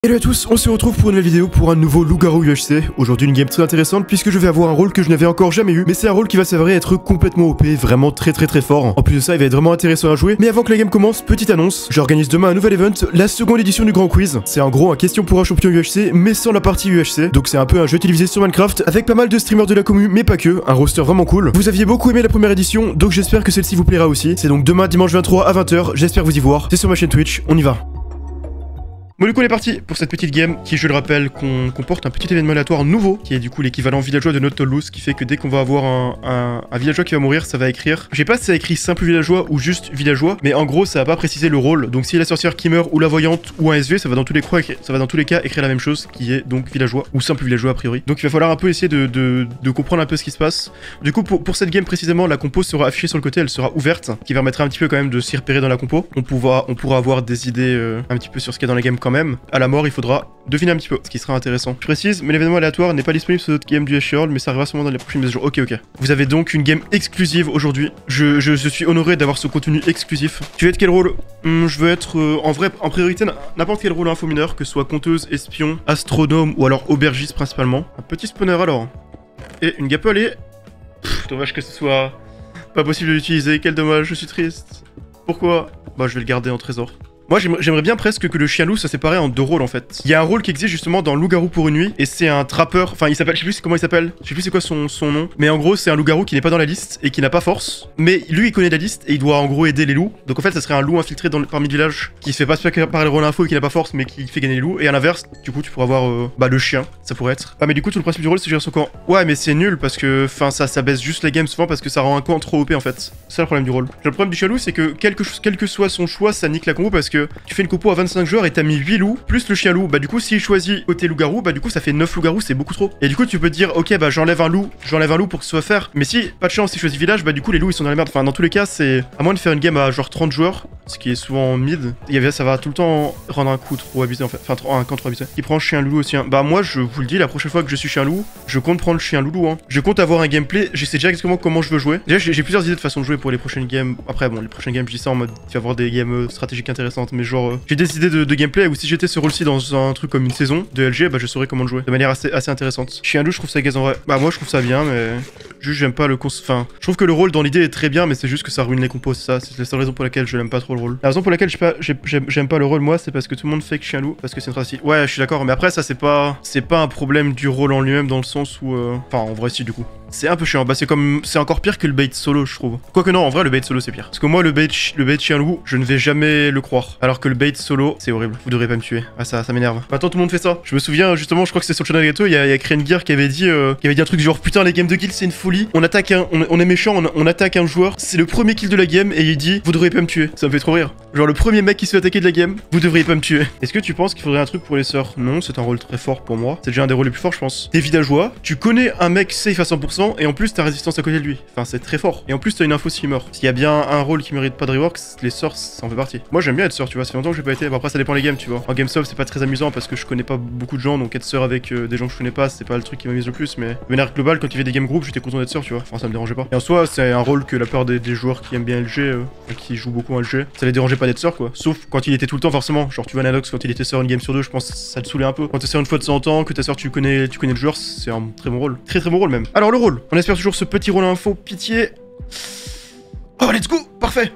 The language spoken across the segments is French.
Hello à tous, on se retrouve pour une nouvelle vidéo pour un nouveau loup-garou UHC. Aujourd'hui une game très intéressante puisque je vais avoir un rôle que je n'avais encore jamais eu. Mais c'est un rôle qui va s'avérer être complètement OP, vraiment très fort. En plus de ça, il va être vraiment intéressant à jouer. Mais avant que la game commence, petite annonce, j'organise demain un nouvel event, la seconde édition du Grand Quiz. C'est en gros un question pour un champion UHC, mais sans la partie UHC. Donc c'est un peu un jeu télévisé sur Minecraft, avec pas mal de streamers de la commu, mais pas que, un roster vraiment cool. Vous aviez beaucoup aimé la première édition, donc j'espère que celle-ci vous plaira aussi. C'est donc demain dimanche 23 à 20h, j'espère vous y voir. C'est sur ma chaîne Twitch, on y va. Bon du coup on est parti pour cette petite game qui, je le rappelle, comporte un petit événement aléatoire nouveau qui est du coup l'équivalent villageois de notre Loose, qui fait que dès qu'on va avoir un villageois qui va mourir, ça va écrire, je sais pas si ça écrit simple villageois ou juste villageois, mais en gros ça va pas préciser le rôle. Donc si la sorcière qui meurt ou la voyante ou un SV, ça va dans tous les cas écrire la même chose, qui est donc villageois ou simple villageois a priori. Donc il va falloir un peu essayer de comprendre un peu ce qui se passe. Du coup pour cette game précisément, la compo sera affichée sur le côté, elle sera ouverte, qui permettra un petit peu quand même de s'y repérer dans la compo. On pourra avoir des idées un petit peu sur ce qu'il y a dans la game quand même. À la mort, il faudra deviner un petit peu, ce qui sera intéressant. Je précise, mais l'événement aléatoire n'est pas disponible sur notre game du H-World, mais ça arrivera sûrement dans les prochaines mises à jour. Ok. Vous avez donc une game exclusive aujourd'hui. Je suis honoré d'avoir ce contenu exclusif. Tu veux être quel rôle? Je veux être, en priorité, n'importe quel rôle info mineur, que ce soit conteuse, espion, astronome ou alors aubergiste principalement. Un petit spawner alors. Et une gapole et... dommage que ce soit pas possible de l'utiliser. Quel dommage, je suis triste. Pourquoi? Bah, je vais le garder en trésor. Moi j'aimerais bien presque que le chien loup soit séparé en deux rôles en fait. Il y a un rôle qui existe justement dans Loup-garou pour une nuit, et c'est un trappeur, enfin il s'appelle, je sais plus comment il s'appelle, je sais plus c'est quoi son nom, mais en gros c'est un loup-garou qui n'est pas dans la liste et qui n'a pas force, mais lui il connaît la liste et il doit en gros aider les loups. Donc en fait ça serait un loup infiltré parmi le village qui se fait pas par le rôle info et qui n'a pas force mais qui fait gagner les loups, et à l'inverse du coup tu pourras avoir le chien, ça pourrait être. Ah mais du coup tout le principe du rôle c'est gérer son camp. Ouais mais c'est nul parce que enfin ça baisse juste la game souvent parce que ça rend un camp trop OP en fait. C'est ça le problème du rôle. Le problème du chien loup c'est que quel que soit son choix ça nique la combo parce que tu fais une compo à 25 joueurs et t'as mis 8 loups, plus le chien loup, bah du coup s'il choisit côté loup-garou, bah du coup ça fait 9 loups-garous, c'est beaucoup trop. Et du coup tu peux te dire, ok bah j'enlève un loup pour que ce soit faire, mais si, pas de chance, si je choisis village, bah du coup les loups ils sont dans la merde. Enfin dans tous les cas c'est, à moins de faire une game à genre 30 joueurs, ce qui est souvent mid, ça va tout le temps rendre un coup trop abusé en fait, enfin un camp trop abusé. Qui prend chien loup aussi, hein. Bah moi je vous le dis, la prochaine fois que je suis chien loup, je compte prendre le chien loulou, hein. Je compte avoir un gameplay, je sais déjà exactement comment je veux jouer. Déjà j'ai plusieurs idées de façon de jouer pour les prochaines games. Après bon, les prochaines games je dis ça en mode, tu vas avoir des games stratégiques intéressantes, mais genre j'ai des idées de gameplay où si j'étais ce rôle-ci dans un truc comme une saison de LG, bah je saurais comment le jouer de manière assez intéressante. Chien loup, je trouve ça gaze en vrai. Bah moi je trouve ça bien, mais juste j'aime pas le enfin, je trouve que le rôle dans l'idée est très bien, mais c'est juste que ça ruine les compos, c'est ça. C'est la seule raison pour laquelle je l'aime pas trop le rôle. La raison pour laquelle j'aime pas le rôle moi, c'est parce que tout le monde fait que chien loup, parce que c'est une stratégie. Ouais, je suis d'accord, mais après ça c'est pas un problème du rôle en lui-même dans le sens où enfin en vrai si du coup. C'est un peu chiant, bah c'est encore pire que le bait solo je trouve. Quoique non, en vrai le bait solo c'est pire. Parce que moi le bait chien loup, je ne vais jamais le croire. Alors que le bait solo, c'est horrible, vous devrez pas me tuer. Ah ça m'énerve. Maintenant tout le monde fait ça. Je me souviens justement, je crois que c'était sur le channel Gato, il y a Krengir qui avait dit un truc genre putain les games de kill c'est une folie. On attaque on est méchant, on attaque un joueur, c'est le premier kill de la game et il dit vous devriez pas me tuer. Ça me fait trop rire. Genre le premier mec qui se fait attaquer de la game, vous devriez pas me tuer. Est-ce que tu penses qu'il faudrait un truc pour les sœurs? Non, c'est un rôle très fort pour moi. C'est déjà un des rôles les plus forts je pense. T'es villageois, tu connais un mec safe à 100% et en plus t'as résistance à côté de lui. Enfin c'est très fort. Et en plus t'as une info s'il meurt. S'il y a bien un rôle qui mérite pas de rework, les sœurs ça en fait partie. Moi j'aime bien être sœur, tu vois, ça fait longtemps que j'ai pas été. Bon, après ça dépend les games, tu vois. En game soft c'est pas très amusant parce que je connais pas beaucoup de gens, donc être sœur avec des gens que je connais pas, c'est pas le truc qui m'amuse le plus, mais de manière globale quand il y avait des game group, j'étais content d'être sœur, tu vois. Enfin ça me dérangeait pas. Et en soi c'est un rôle que la plupart des joueurs qui aiment bien LG, qui jouent beaucoup en LG, ça les dérangeait pas d'être sœur quoi. Sauf quand il était tout le temps forcément. Genre tu vois Nanox quand il était sœur une game sur deux, je pense que ça te sauvait un peu. Quand t'es sœur une fois de temps en temps, que ta sœur tu connais le joueur, c'est un très bon rôle. Très bon rôle même. Alors le rôle, on espère toujours ce petit rôle info, pitié. Oh let's go, parfait.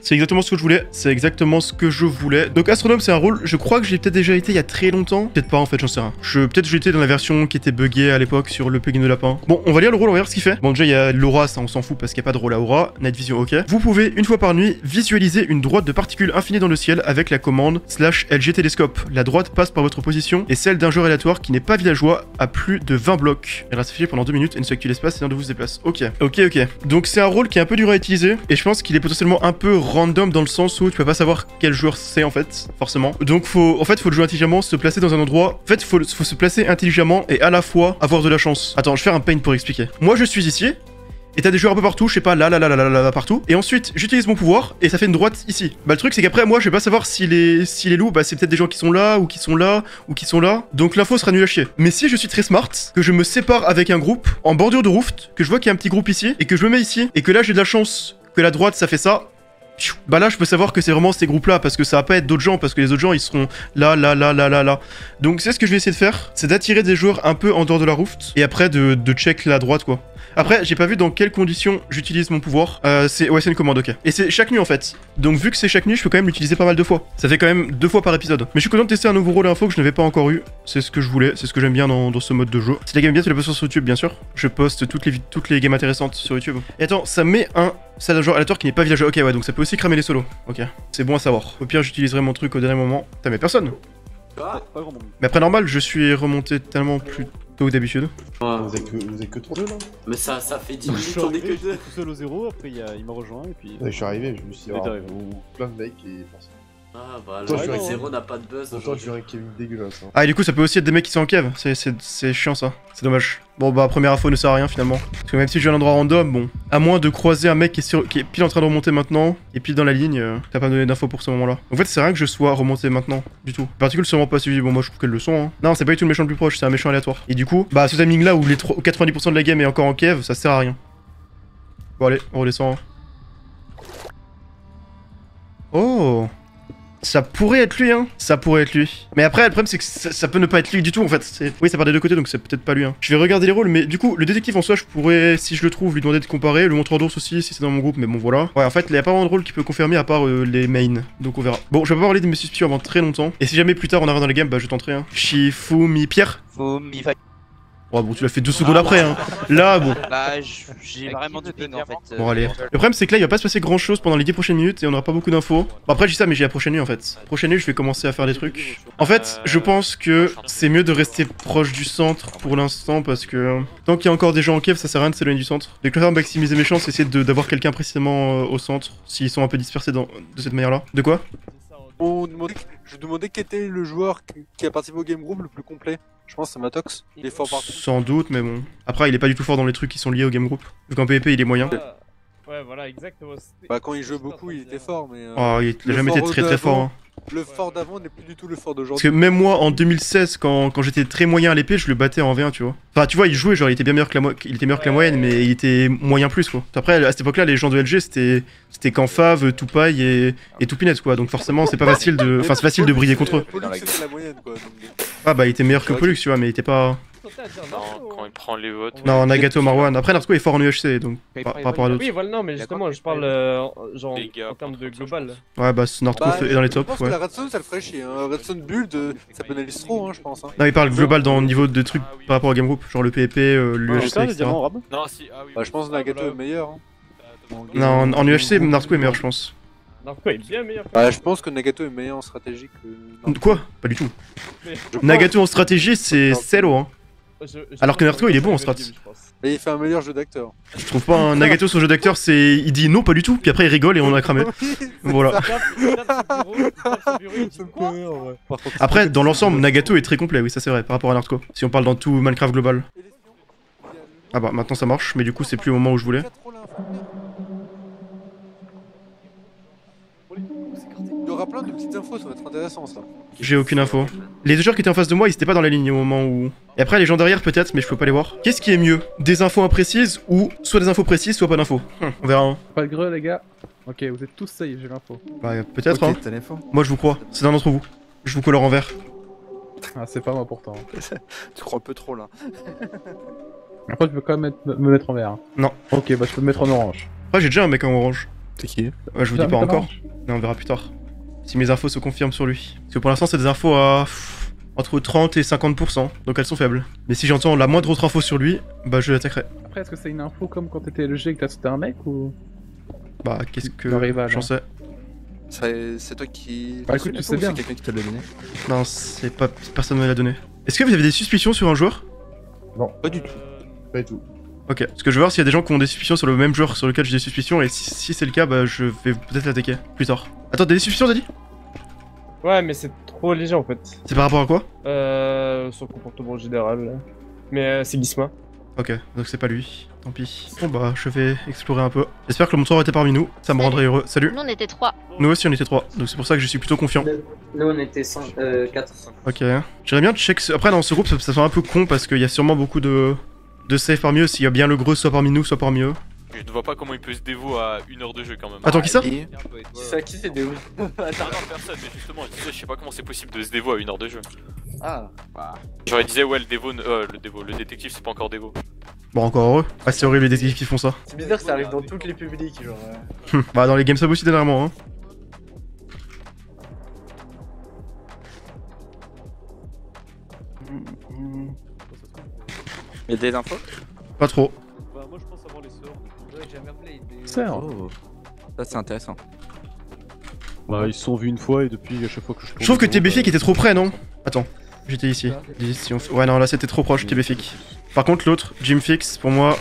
C'est exactement ce que je voulais, c'est exactement ce que je voulais. Donc astronome c'est un rôle, je crois que j'ai peut-être déjà été il y a très longtemps. Peut-être pas en fait, j'en sais rien. Peut-être que j'ai été dans la version qui était buggée à l'époque sur le plugin de lapin. Bon, on va lire le rôle, on va voir ce qu'il fait. Bon déjà il y a l'aura, ça on s'en fout parce qu'il n'y a pas de rôle à aura. Night vision, ok. Vous pouvez une fois par nuit visualiser une droite de particules infinies dans le ciel avec la commande /LG télescope. La droite passe par votre position et celle d'un joueur aléatoire qui n'est pas villageois à plus de 20 blocs. Elle reste affichée pendant 2 minutes et ne s'active l'espace et un de vous se déplace. Ok. Donc c'est un rôle qui est un peu dur à utiliser et je pense qu'il est potentiellement un peu random dans le sens où tu peux pas savoir quel joueur c'est en fait, forcément. Donc faut le jouer intelligemment, se placer dans un endroit. En fait, faut se placer intelligemment et à la fois avoir de la chance. Attends, je vais faire un paint pour expliquer. Moi, je suis ici. Et t'as des joueurs un peu partout, je sais pas, là, partout. Et ensuite, j'utilise mon pouvoir, et ça fait une droite ici. Bah le truc, c'est qu'après, moi, je vais pas savoir si les loups, bah c'est peut-être des gens qui sont là, ou qui sont là, ou qui sont là. Donc l'info sera nulle à chier. Mais si je suis très smart, que je me sépare avec un groupe, en bordure de rooft, que je vois qu'il y a un petit groupe ici, et que je me mets ici, et que là, j'ai de la chance que la droite, ça fait ça, Bah là je peux savoir que c'est vraiment ces groupes là parce que ça va pas être d'autres gens parce que les autres gens ils seront là. Donc c'est ce que je vais essayer de faire, c'est d'attirer des joueurs un peu en dehors de la Rift et après de check la droite quoi. Après, j'ai pas vu dans quelles conditions j'utilise mon pouvoir. C'est une commande, ok. Et c'est chaque nuit en fait. Donc vu que c'est chaque nuit, je peux quand même l'utiliser pas mal de fois. Ça fait quand même 2 fois par épisode. Mais je suis content de tester un nouveau rôle info que je n'avais pas encore eu. C'est ce que je voulais, c'est ce que j'aime bien dans ce mode de jeu. Si la game est bien, tu la postes sur YouTube, bien sûr. Je poste toutes les games intéressantes sur YouTube. Et attends, ça met un villageois aléatoire qui n'est pas villageois. Ok, ouais, donc ça peut aussi cramer les solos. Ok, c'est bon à savoir. Au pire, j'utiliserai mon truc au dernier moment. T'as mais personne. Ah, pas grand monde. Mais après, normal, je suis remonté tellement plus tôt que d'habitude. Ouais. Vous êtes que 3 là? Mais ça fait 10 Je minutes, suis on est que arrivé, deux. j'étais tout seul au zéro, après il m'a rejoint et puis... Ouais, je suis arrivé, je me suis dit, Il est ah, arrivé. plein de mecs et forcément. Ah bah Toi, là, je le suis zéro n'a pas de buzz. Pourtant, tu as un Kevin dégueulasse. Hein. Ah, et du coup, ça peut aussi être des mecs qui sont en cave. C'est chiant ça. C'est dommage. Bon, bah, première info ne sert à rien finalement. Parce que même si je vais à un endroit random, bon. À moins de croiser un mec qui est pile en train de remonter maintenant, et pile dans la ligne, t'as pas donné d'infos pour ce moment-là. En fait, c'est rien que je sois remonté maintenant, du tout. Les particules sont vraiment pas suivies. Bon, moi, je trouve qu'elles le sont. Hein. Non, c'est pas du tout le méchant le plus proche, c'est un méchant aléatoire. Et du coup, bah, ce timing là où les 90% de la game est encore en cave, ça sert à rien. Bon, allez, on redescend. Oh! Ça pourrait être lui, hein. Ça pourrait être lui. Mais après, le problème, c'est que ça peut ne pas être lui du tout, en fait. Oui, ça part des deux côtés, donc c'est peut-être pas lui, hein. Je vais regarder les rôles, mais du coup, le détective en soi, je pourrais, si je le trouve, lui demander de comparer. Le montreur d'ours aussi, si c'est dans mon groupe, mais bon, voilà. Ouais, en fait, il y a pas vraiment de rôle qui peut confirmer à part les mains. Donc on verra. Bon, je vais pas parler de mes suspicions avant très longtemps. Et si jamais plus tard on arrive dans les games, bah je tenterai, hein. Shifumi Pierre. Oh bon, tu l'as fait 2 secondes après, hein. Là, bon. Bah, j'ai vraiment du ping en fait. Bon, allez. Le problème, c'est que là, il va pas se passer grand chose pendant les 10 prochaines minutes et on aura pas beaucoup d'infos. Bon, après, je dis ça, mais j'ai la prochaine nuit en fait. Prochaine nuit, je vais commencer à faire des trucs. En fait, je pense que c'est mieux de rester proche du centre pour l'instant parce que tant qu'il y a encore des gens en cave, ça sert à rien de s'éloigner du centre. Donc, là, maximiser mes chances, c'est essayer d'avoir quelqu'un précisément au centre s'ils sont un peu dispersés de cette manière-là. De quoi? Je demandais qui était le joueur qui a participé au game group le plus complet. Je pense que c'est Matox. Il est fort partout. Sans doute, mais bon. Après, il est pas du tout fort dans les trucs qui sont liés au game group. Vu qu'en PvP, il est moyen. Ouais, voilà, exactement. Bah, quand il jouait beaucoup, il était fort, mais. Oh, il a jamais été très fort. Hein. Le fort d'avant n'est plus du tout le fort Parce d'aujourd'hui. que même moi, en 2016, quand j'étais très moyen à l'épée, je le battais en V1, tu vois. Enfin, tu vois, il jouait, genre, il était bien meilleur que la moyenne, mais il était moyen plus, quoi. Après, à cette époque-là, les gens de LG, c'était Canfave, Toupaille et Toupinette, quoi. Donc forcément, c'est pas facile de... Enfin, c'est facile de briller contre eux. Pollux, c'était la moyenne, quoi. Ah bah, il était meilleur que Pollux, tu vois, mais il était pas... Non, quand il prend les votes. Non, Nagato, Marwan. Après, Narco est fort en UHC, donc par rapport à d'autres. Oui, voilà, non, mais justement, je parle genre en termes de global. Ouais, bah, Narco est dans les tops, Je pense ouais. que la Redstone, ça le ferait chier. Hein. Redstone build, ça pénalise trop, hein, je pense. Hein. Non, il parle global dans le niveau de trucs par rapport au game group, genre le PvP, l'UHC, etc. Non, si, ah oui. Bah, je pense que Nagato est meilleur. Hein. Non, en UHC, Narco est meilleur, je pense. Narco est bien meilleur. Bah, je pense que Nagato est meilleur en stratégie que. Quoi? Pas du tout. Nagato en stratégie, c'est Celo, hein. Alors que Narco, il est bon en strat. Mais il fait un meilleur jeu d'acteur. Je trouve pas un Nagato son jeu d'acteur, c'est. Il dit non, pas du tout, puis après il rigole et on a cramé. Voilà. Après, dans l'ensemble, Nagato est très complet, oui, ça c'est vrai, par rapport à Narco. Si on parle dans tout Minecraft global. Ah bah, maintenant ça marche, mais du coup, c'est plus au moment où je voulais. Il y aura plein de petites infos, ça va être intéressant ça. J'ai aucune info. Les deux joueurs qui étaient en face de moi, ils étaient pas dans la ligne au moment où... Et après, les gens derrière peut-être, mais je peux pas les voir. Qu'est-ce qui est mieux? Des infos imprécises ou soit des infos précises, soit pas d'infos? On verra. Hein. Pas de greu les gars. Ok, vous êtes tous safe, j'ai l'info. Bah peut-être, Ok, hein. t'as l'info. Moi je vous crois, c'est l'un d'entre vous. Je vous colore en vert. Ah, c'est pas moi pourtant. Tu crois un peu trop là. Après, tu peux quand même me mettre en vert. Hein. Non. Ok, bah je peux me mettre en orange. Après, j'ai déjà un mec en orange. C'est qui? Ouais, je vous dis pas encore. Mais on verra plus tard. Si mes infos se confirment sur lui. Parce que pour l'instant, c'est des infos à... entre 30 et 50%, donc elles sont faibles. Mais si j'entends la moindre autre info sur lui, bah je l'attaquerai. Après, est-ce que c'est une info comme quand t'étais LG et que t'as sauté un mec ou... Bah qu'est-ce que Le rival, j'en sais? C'est toi qui... Bah écoute, tu sais bien. C'est quelqu'un qui te l'a donné. Non, c'est pas... personne ne me l'a donné. Est-ce que vous avez des suspicions sur un joueur? Pas du tout. Pas du tout. Ok, parce que je veux voir s'il y a des gens qui ont des suspicions sur le même joueur sur lequel j'ai des suspicions, et si c'est le cas, bah je vais peut-être l'attaquer plus tard. Attends, t'as des suspicions, t'as dit? Ouais, mais c'est trop léger en fait. C'est par rapport à quoi? Son comportement général. Mais c'est Gizma. Ok, donc c'est pas lui, tant pis. Bon bah, je vais explorer un peu. J'espère que le monteur était parmi nous, ça me rendrait heureux. Salut. Nous on était 3. Nous aussi on était 3, donc c'est pour ça que je suis plutôt confiant. Nous on était 4. Ok. J'aimerais bien check... Après dans ce groupe ça fait un peu con parce qu'il y a sûrement beaucoup de save parmi eux, s'il y a bien le gros soit parmi nous, soit parmi eux. Je ne vois pas comment il peut se dévouer à 1 heure de jeu quand même. Attends, qui ça? C'est à qui c'est des ouf? Ah non, personne, mais justement, je sais pas comment c'est possible de se dévouer à 1 heure de jeu. Ah. J'aurais disais, ouais, le détective, c'est pas encore dévot. Bon, encore heureux. Ah, c'est horrible les détectives qui font ça. C'est bizarre que ça arrive dans toutes les publics, genre. Bah, dans les GameStop aussi dernièrement, hein. Y'a des infos? Pas trop. Bah, moi je pense avoir les sœurs. Sœur. Oh. Ça c'est intéressant. Bah, ils se sont vus une fois et depuis, à chaque fois que je tourne. Je trouve que TBFIC était trop près, non? Attends, j'étais ici. Ouais, non, là c'était trop proche, TBFIC. Par contre, l'autre, Jimfix, pour moi,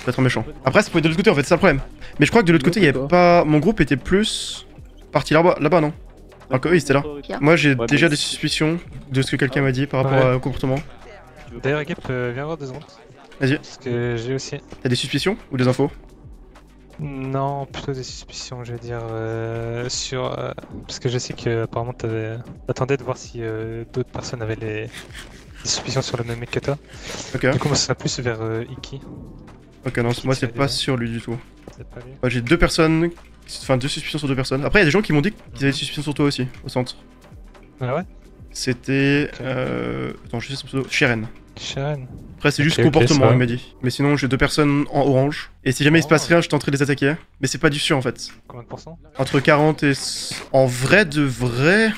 peut être méchant. Après, ça pouvait être de l'autre côté en fait, c'est ça le problème. Mais je crois que de l'autre côté, il y avait pas. Mon groupe était plus. Parti là-bas, non? Alors que eux, ils étaient là. Moi, j'ai déjà des suspicions de ce que quelqu'un m'a dit par rapport au comportement. D'ailleurs, Gap, viens voir 2 secondes. Vas-y. Parce que j'ai aussi. T'as des suspicions ou des infos? Non, plutôt des suspicions, je veux dire, sur... parce que je sais que apparemment t'attendais de voir si d'autres personnes avaient des suspicions sur le même mec que toi. Ok. Du coup, moi, ça sera plus vers Iki. Ok, non, moi c'est pas sur lui du tout. C'est pas lui. Moi, j'ai 2 personnes, enfin 2 suspicions sur 2 personnes. Après, il y a des gens qui m'ont dit qu'ils avaient des suspicions sur toi aussi, au centre. Ah ouais? C'était. Ok. Attends, je sais son pseudo. Sharon. Sharon. Après, c'est juste Ok, comportement, ça va. il m'a dit. Mais sinon, j'ai 2 personnes en orange. Et si jamais il se passe rien, je tenterai de les attaquer. Mais c'est pas du sûr en fait. Combien de pourcents? Entre 40 et. En vrai de vrai.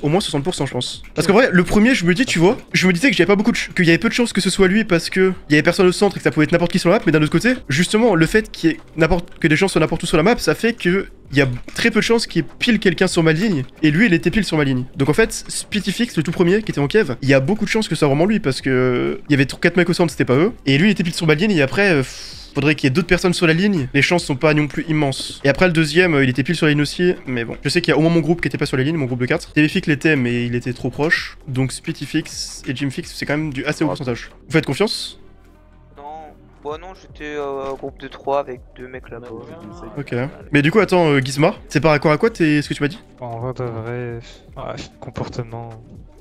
Au moins 60%, je pense. Parce qu'en vrai, le premier, je me dis, tu vois, je me disais que j'avais pas beaucoup de. Qu'il y avait peu de chances que ce soit lui parce que il y avait personne au centre et que ça pouvait être n'importe qui sur la map. Mais d'un autre côté, justement, le fait qu'il y ait que des gens soient n'importe où sur la map, ça fait que. Il y a très peu de chances qu'il y ait pile quelqu'un sur ma ligne, et lui il était pile sur ma ligne. Donc en fait, Spitifix, le tout premier qui était en Kiev, il y a beaucoup de chances que ce soit vraiment lui parce que il y avait 4 mecs au centre, c'était pas eux, et lui il était pile sur ma ligne, et après, faudrait qu'il y ait d'autres personnes sur la ligne, les chances sont pas non plus immenses. Et après le deuxième, il était pile sur la ligne aussi, mais bon. Je sais qu'il y a au moins mon groupe qui était pas sur la ligne, mon groupe de 4. TVFix l'était, mais il était trop proche, donc Spitifix et Jimfix, c'est quand même du assez haut pourcentage. Vous faites confiance? Bon, non, j'étais au groupe de 3 avec 2 mecs là-bas. Ok. Mais du coup, attends, Gizma, c'est par rapport à quoi ce que tu m'as dit? En vrai de vrai, ouais, comportement,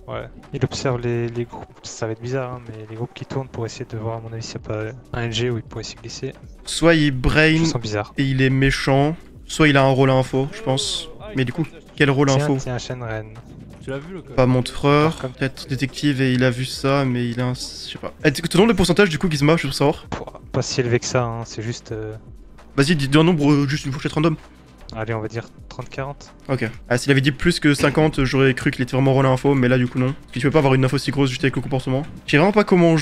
ouais. Il observe les groupes, ça va être bizarre, hein, mais les groupes qui tournent pour essayer de voir à mon avis s'il n'y a pas un LG où il pourrait s'y glisser. Soit il brain Je sens bizarre. et il est méchant, soit il a un rôle à info, je pense. Mais du coup, quel rôle à info? Tiens, Shenren. Tu l'as vu le Pas montreur, peut-être détective et il a vu ça, mais il a un. Je sais pas. Te donne le pourcentage du coup, Gizma, je veux savoir. Pas si élevé que ça, hein, c'est juste. Vas-y, dis un nombre, juste une fourchette random. Allez, on va dire 30-40. Ok. Ah, s'il avait dit plus que 50, j'aurais cru qu'il était vraiment rôle à info, mais là du coup non. Parce que tu peux pas avoir une info si grosse juste avec le comportement. Je sais vraiment pas comment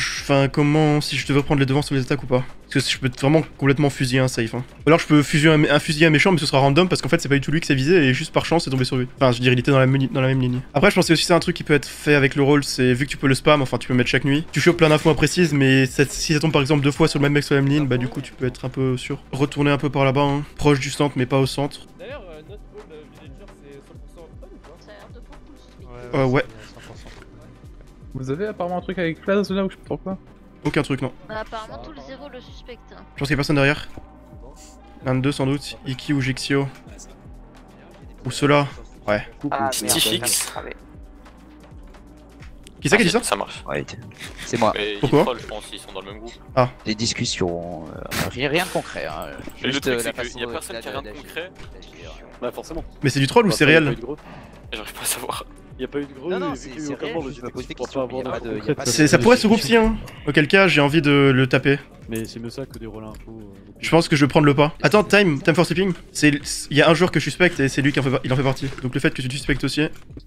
si je devrais prendre les devants sur les attaques ou pas. Parce que je peux vraiment complètement fusiller un safe. Hein. Ou alors je peux fusiller un méchant, mais ce sera random parce qu'en fait c'est pas du tout lui que c'est visé et juste par chance c'est tombé sur lui. Enfin, je veux dire, il était dans la même ligne. Après, je pensais aussi c'est un truc qui peut être fait avec le rôle, c'est vu que tu peux le spam, enfin tu peux mettre chaque nuit. Tu chopes plein d'infos imprécises, mais si ça tombe par exemple 2 fois sur le même mec sur la même ligne, bah du coup tu peux être un peu sûr. Retourner un peu par là-bas, hein. Proche du centre, mais pas au centre. D'ailleurs, notre rôle villager c'est 100% fun ou pas? Ça a l'air de beaucoup. Ouais. Vous avez apparemment un truc avec Plaz là ou je sais pas pourquoi? Aucun truc, non. Bah, apparemment, tous les zéros le suspectent. Je pense qu'il y a personne derrière. L'un de deux sans doute, Iki ou Jixio. Ou ceux-là. Ouais. Spitifix. Qui c'est qui a dit ça? Ça marche. Ouais, c'est moi. Et Pourquoi ils trollent, je pense, ils sont dans le même groupe. Ah. Des discussions, rien de concret. Hein. Et le Juste truc, la c'est façon qu'il y a personne qui a rien de d'agir. concret. Bah forcément. Mais c'est du troll ou c'est réel? J'arrive pas à savoir. Y'a pas eu de gros. Non, c'est réel, je me pose des questions. Il y a pas de. Ça pourrait se groupe si, hein. Auquel cas, j'ai envie de le taper. Mais c'est mieux ça que des rôles info. Je pense que je vais prendre le pas. Attends, time for sleeping. Il y a un joueur que je suspecte et c'est lui qui en fait partie. Donc le fait que tu suspectes aussi.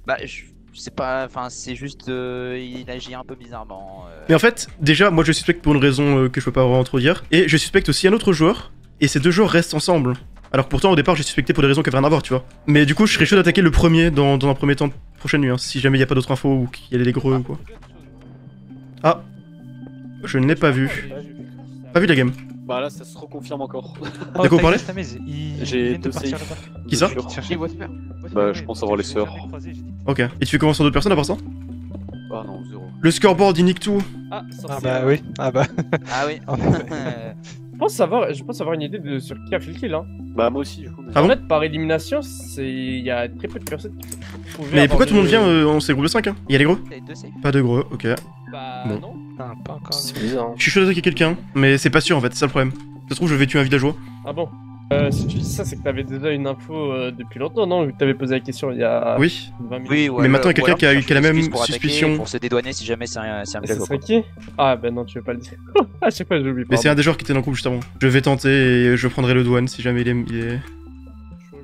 Bah, je sais pas, enfin, c'est juste. Il agit un peu bizarrement. Mais en fait, déjà, moi je suspecte pour une raison que je peux pas vraiment trop dire. Et je suspecte aussi un autre joueur. Et ces deux joueurs restent ensemble. Alors pourtant, au départ, j'ai suspecté pour des raisons qui avaient rien à voir, tu vois. Mais du coup, je serais chaud d'attaquer le premier dans un premier temps, prochaine nuit, hein, si jamais il y a pas d'autres infos ou qu'il y a des greux ou quoi. Ah, je ne l'ai pas vu. Pas vu la game. Bah là, ça se reconfirme encore. De quoi vous parlez? J'ai deux safe. Qui ça? Bah, je pense avoir les sœurs. Ok. Et tu fais comment sur d'autres personnes à part ça? Ah non, zéro. Le scoreboard, il nique tout. Ah, bah oui. Ah bah. Ah oui. Je pense avoir une idée de sur qui a fait le kill. Hein. Bah, moi aussi, du coup. Ah En bon? fait, par élimination, il y a très peu de personnes qui pouvaient Mais pourquoi avoir tout le monde de- vient on s'est groupe de 5 hein? Il y a les gros? Pas de gros, ok. Bah Bon. non. Pas encore. C'est bizarre. Hein. Je suis chaud d'attaquer quelqu'un, mais c'est pas sûr en fait, c'est ça le problème. Ça se trouve, je vais tuer un villageois. Ah bon si tu dis ça, c'est que t'avais déjà une info depuis longtemps, non? Vu que t'avais posé la question il y a Oui. 20 minutes. Oui, ouais. Mais maintenant, il y a ou quelqu'un alors qui a la même excuse pour attaquer, suspicion. Pour se dédouaner si jamais c'est un Et ce villageois. serait qui? Ah bah non, tu veux pas le dire. À chaque fois, je l'oublie. Mais c'est un des joueurs qui était dans le groupe juste avant. Je vais tenter et je prendrai le douane si jamais il est... Chaud.